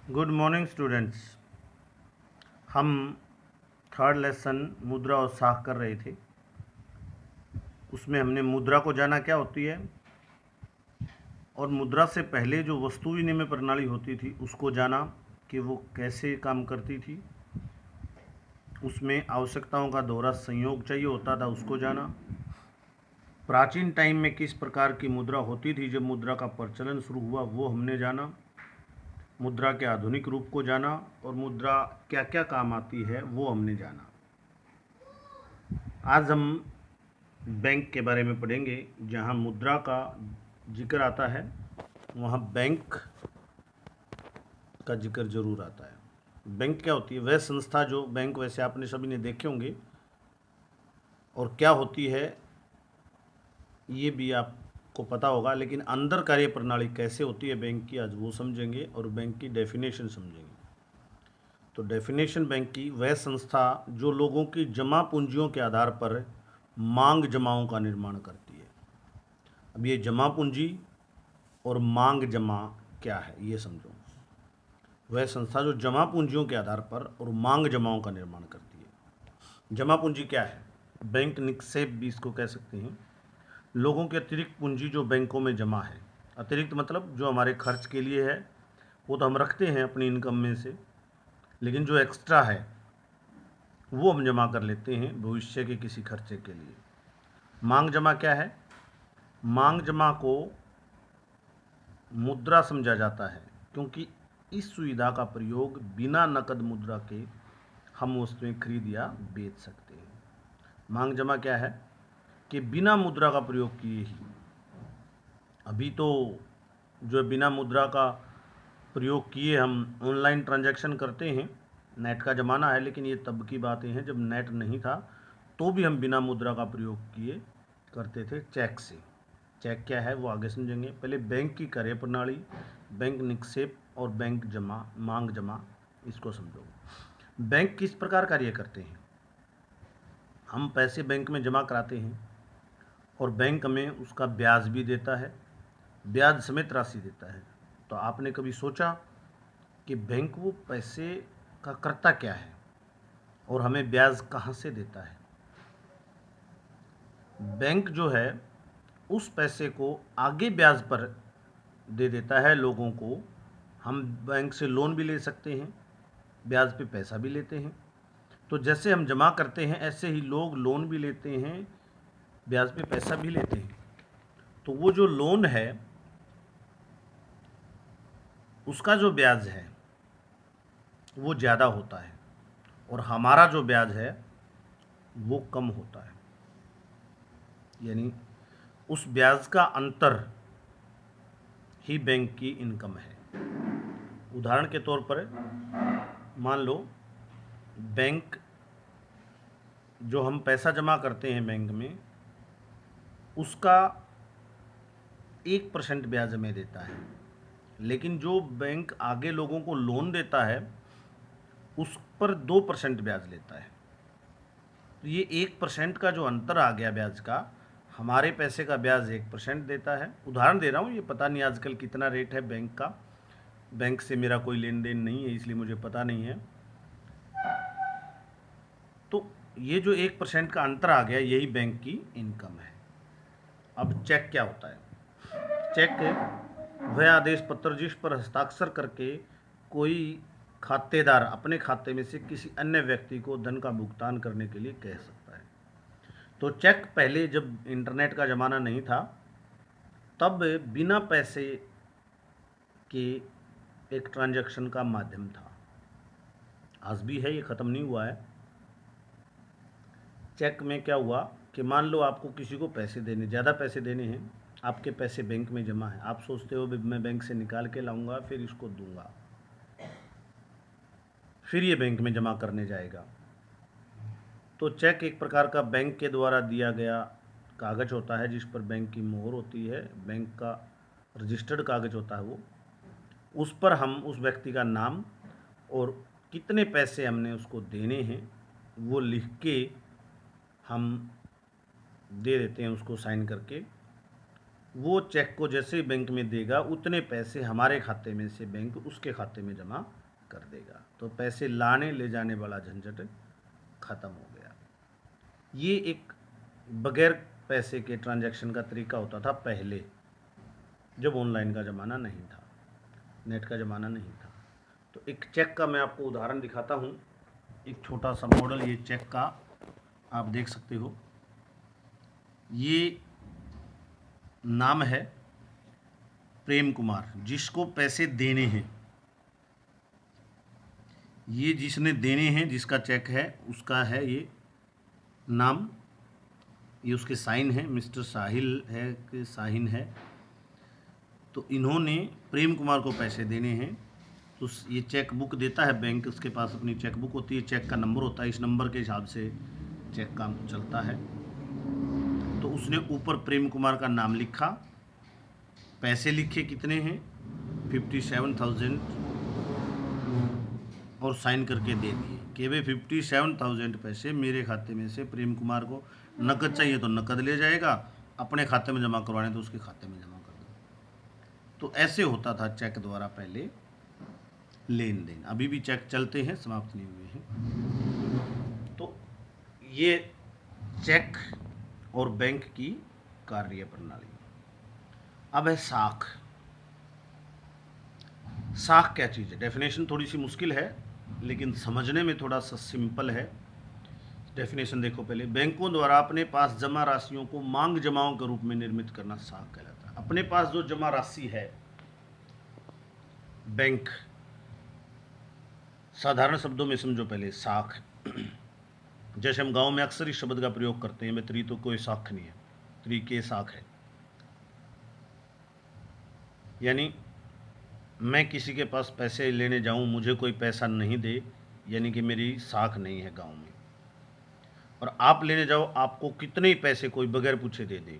Good morning students. हम third lesson मुद्रा और साख कर रहे थे। उसमें हमने मुद्रा को जाना क्या होती है और मुद्रा से पहले जो वस्तु विनिमय प्रणाली होती थी उसको जाना कि वो कैसे काम करती थी। उसमें आवश्यकताओं का दोहरा संयोग चाहिए होता था, उसको जाना। प्राचीन टाइम में किस प्रकार की मुद्रा होती थी जब मुद्रा का प्रचलन शुरू हुआ वो हमने जाना। मुद्रा के आधुनिक रूप को जाना और मुद्रा क्या क्या काम आती है वो हमने जाना। आज हम बैंक के बारे में पढ़ेंगे। जहाँ मुद्रा का जिक्र आता है वहाँ बैंक का जिक्र जरूर आता है। बैंक क्या होती है? वह संस्था जो बैंक वैसे आपने सभी ने देखे होंगे, और क्या होती है ये भी आपको पता होगा, लेकिन अंदर कार्य प्रणाली कैसे होती है बैंक की आज वो समझेंगे और बैंक की डेफिनेशन समझेंगे। तो डेफिनेशन बैंक की वह संस्था जो लोगों की जमा पूंजियों के आधार पर मांग जमाओं का निर्माण करती है। अब ये जमा पूंजी और मांग जमा क्या है ये समझो। वह संस्था जो जमा पूंजियों के आधार पर और मांग जमाओं का निर्माण करती है। जमा पूंजी क्या है? बैंक निक्षेप भी इसको कह सकते हैं। लोगों की अतिरिक्त पूंजी जो बैंकों में जमा है। अतिरिक्त मतलब जो हमारे खर्च के लिए है वो तो हम रखते हैं अपनी इनकम में से, लेकिन जो एक्स्ट्रा है वो हम जमा कर लेते हैं भविष्य के किसी खर्चे के लिए। मांग जमा क्या है? मांग जमा को मुद्रा समझा जाता है क्योंकि इस सुविधा का प्रयोग बिना नकद मुद्रा के हम वस्तुएं खरीद या बेच सकते हैं। मांग जमा क्या है कि बिना मुद्रा का प्रयोग किए ही, अभी तो जो बिना मुद्रा का प्रयोग किए हम ऑनलाइन ट्रांजैक्शन करते हैं, नेट का ज़माना है, लेकिन ये तब की बातें हैं जब नेट नहीं था तो भी हम बिना मुद्रा का प्रयोग किए करते थे चेक से। चेक क्या है वो आगे समझेंगे। पहले बैंक की कार्य प्रणाली, बैंक निक्षेप और बैंक जमा, मांग जमा, इसको समझो। बैंक किस प्रकार कार्य करते हैं? हम पैसे बैंक में जमा कराते हैं और बैंक हमें उसका ब्याज भी देता है, ब्याज समेत राशि देता है। तो आपने कभी सोचा कि बैंक वो पैसे का करता क्या है और हमें ब्याज कहाँ से देता है? बैंक जो है उस पैसे को आगे ब्याज पर दे देता है लोगों को। हम बैंक से लोन भी ले सकते हैं, ब्याज पे पैसा भी लेते हैं। तो जैसे हम जमा करते हैं ऐसे ही लोग लोन भी लेते हैं, ब्याज पे पैसा भी लेते हैं। तो वो जो लोन है उसका जो ब्याज है वो ज़्यादा होता है और हमारा जो ब्याज है वो कम होता है। यानी उस ब्याज का अंतर ही बैंक की इनकम है। उदाहरण के तौर पर मान लो बैंक, जो हम पैसा जमा करते हैं बैंक में, उसका 1% ब्याज हमें देता है, लेकिन जो बैंक आगे लोगों को लोन देता है उस पर 2% ब्याज लेता है। तो ये 1% का जो अंतर आ गया ब्याज का, हमारे पैसे का ब्याज 1% देता है। उदाहरण दे रहा हूँ, ये पता नहीं आजकल कितना रेट है बैंक का, बैंक से मेरा कोई लेन देन नहीं है इसलिए मुझे पता नहीं है। तो ये जो 1% का अंतर आ गया यही बैंक की इनकम है। अब चेक क्या होता है? चेक वह आदेश पत्र जिस पर हस्ताक्षर करके कोई खातेदार अपने खाते में से किसी अन्य व्यक्ति को धन का भुगतान करने के लिए कह सकता है। तो चेक पहले जब इंटरनेट का ज़माना नहीं था तब बिना पैसे के एक ट्रांजैक्शन का माध्यम था। आज भी है, ये ख़त्म नहीं हुआ है। चेक में क्या हुआ कि मान लो आपको किसी को पैसे देने, ज़्यादा पैसे देने हैं, आपके पैसे बैंक में जमा है, आप सोचते हो मैं बैंक से निकाल के लाऊंगा फिर इसको दूंगा, फिर ये बैंक में जमा करने जाएगा। तो चेक एक प्रकार का बैंक के द्वारा दिया गया कागज़ होता है जिस पर बैंक की मोहर होती है, बैंक का रजिस्टर्ड कागज़ होता है वो। उस पर हम उस व्यक्ति का नाम और कितने पैसे हमने उसको देने हैं वो लिख के हम दे देते हैं उसको साइन करके। वो चेक को जैसे ही बैंक में देगा उतने पैसे हमारे खाते में से बैंक उसके खाते में जमा कर देगा। तो पैसे लाने ले जाने वाला झंझट ख़त्म हो गया। ये एक बगैर पैसे के ट्रांजैक्शन का तरीका होता था पहले, जब ऑनलाइन का ज़माना नहीं था, नेट का ज़माना नहीं था। तो एक चेक का मैं आपको उदाहरण दिखाता हूँ। एक छोटा सा मॉडल ये चेक का आप देख सकते हो। ये नाम है प्रेम कुमार, जिसको पैसे देने हैं। ये जिसने देने हैं, जिसका चेक है, उसका है ये नाम। ये उसके साइन है, मिस्टर साहिल है कि साहिन है। तो इन्होंने प्रेम कुमार को पैसे देने हैं। तो ये चेक बुक देता है बैंक, उसके पास अपनी चेक बुक होती है, चेक का नंबर होता है, इस नंबर के हिसाब से चेक काम चलता है। तो उसने ऊपर प्रेम कुमार का नाम लिखा, पैसे लिखे कितने हैं 57,000 और साइन करके दे दिए कि भाई 57,000 पैसे मेरे खाते में से प्रेम कुमार को नकद चाहिए तो नकद ले जाएगा, अपने खाते में जमा करवाने तो उसके खाते में जमा कर दो। तो ऐसे होता था चेक द्वारा पहले लेन देन। अभी भी चेक चलते हैं, समाप्त नहीं हुए हैं। तो ये चेक और बैंक की कार्य प्रणाली। अब है साख। साख क्या चीज़ है? डेफिनेशन थोड़ी सी मुश्किल है लेकिन समझने में थोड़ा सा सिंपल है। डेफिनेशन देखो पहले, बैंकों द्वारा अपने पास जमा राशियों को मांग जमाओं के रूप में निर्मित करना साख कहलाता है। अपने पास जो जमा राशि है, बैंक, साधारण शब्दों में समझो पहले साख। जैसे हम गांव में अक्सर इस शब्द का प्रयोग करते हैं, त्रि तो कोई साख नहीं है, त्रि के साख है। यानी मैं किसी के पास पैसे लेने जाऊं, मुझे कोई पैसा नहीं दे, यानी कि मेरी साख नहीं है गांव में। और आप लेने जाओ, आपको कितने ही पैसे कोई बगैर पूछे दे दे।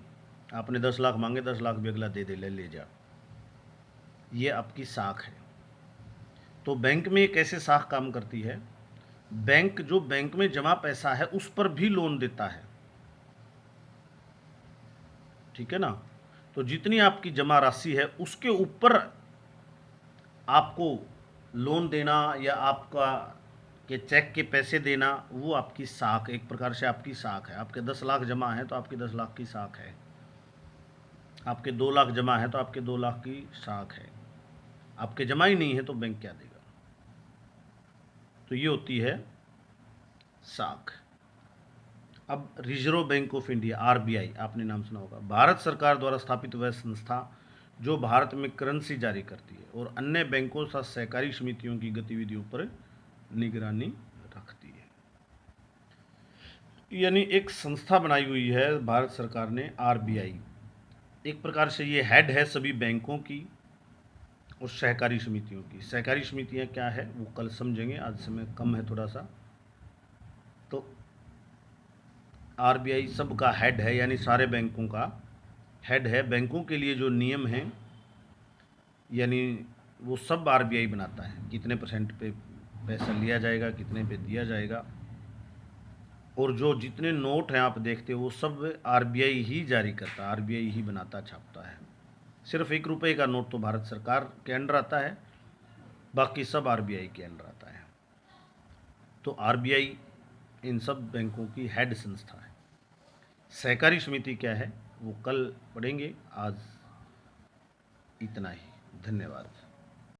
आपने 10 लाख मांगे, 10 लाख भी अगला दे दे, ले जा, ये आपकी साख है। तो बैंक में कैसे साख काम करती है? बैंक जो बैंक में जमा पैसा है उस पर भी लोन देता है, ठीक है ना। तो जितनी आपकी जमा राशि है उसके ऊपर आपको लोन देना या आपका के चेक के पैसे देना, वो आपकी साख, एक प्रकार से आपकी साख है। आपके 10 लाख जमा है तो आपकी 10 लाख की साख है। आपके 2 लाख जमा है तो आपके 2 लाख की साख है। आपके जमा ही नहीं है तो बैंक क्या देगा? तो ये होती है साख। अब reserve bank of India, RBI, आपने नाम सुना होगा, भारत सरकार द्वारा स्थापित वह संस्था जो भारत में करेंसी जारी करती है और अन्य बैंकों तथा सहकारी समितियों की गतिविधियों पर निगरानी रखती है। यानी एक संस्था बनाई हुई है भारत सरकार ने, आरबीआई। एक प्रकार से ये हेड है सभी बैंकों की और सहकारी समितियों की। सहकारी समितियां क्या है वो कल समझेंगे, आज समय कम है थोड़ा सा। तो आरबीआई सबका हेड है, यानी सारे बैंकों का हेड है। बैंकों के लिए जो नियम हैं, यानी वो सब आरबीआई बनाता है, कितने % पे पैसा लिया जाएगा, कितने पे दिया जाएगा। और जो जितने नोट हैं आप देखते हो वो सब आरबीआई ही जारी करता है, आरबीआई ही बनाता छापता है। सिर्फ 1 रुपये का नोट तो भारत सरकार के अंडर आता है, बाकी सब आरबीआई के अंडर आता है। तो आरबीआई इन सब बैंकों की हेड संस्था है। सहकारी समिति क्या है वो कल पढ़ेंगे, आज इतना ही। धन्यवाद।